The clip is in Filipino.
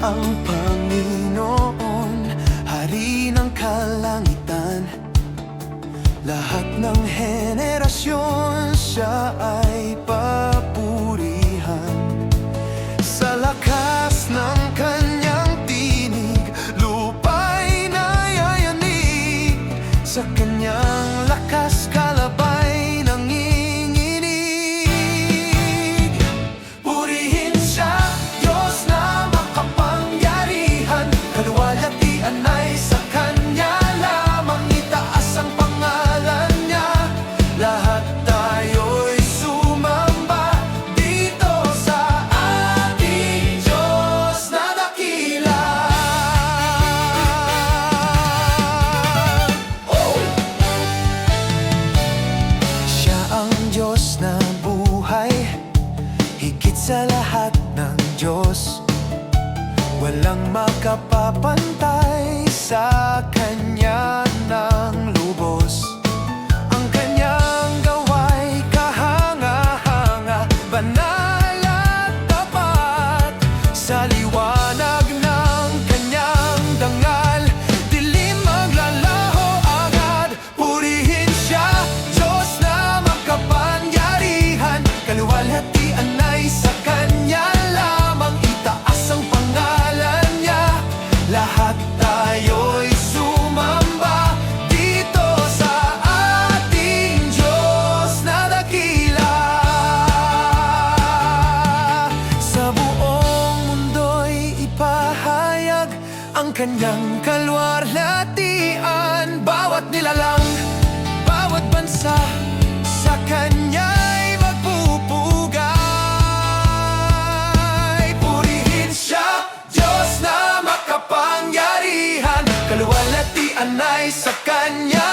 ang Panginoon, Hari ng kalangitan. Lahat ng henerasyon siya ay papurihan. Sa lakas ng kanyang tinig, lupa'y nayayanig. Sa kanyang lakas kalabay nanginginig. Purihin siya, Diyos na makapangyarihan. Kaluwalhatian ay sa Kanya lamang, itaas ang pangalan Niya. Lahat tayo'y sumamba dito sa ating Diyos na dakila. Siya ang Diyos na buhay, higit sa lahat ng Diyos. Walang makapapantay sa Kanya ng lubos. Ang Kanyang gawa'y kahanga-hanga, banal at tapat. Sa liwanag ng Kanyang dangal, dilim maglalaho agad. Purihin siya, Diyos na makapangyarihan. Kaluwalhatian ay sa Kanya lamang, itaas ang pangalan Niya. Lahat tayo'y sumamba dito sa ating Diyos na dakila. Sa buong mundo'y ipahayag ang Kanyang kaluwalhatian. Bawat nilalang, bawat bansa, sa Kanya'y magpupugay. Purihin siya, Diyos na makapangyarihan. Kaluwalhatian ay sa Kanya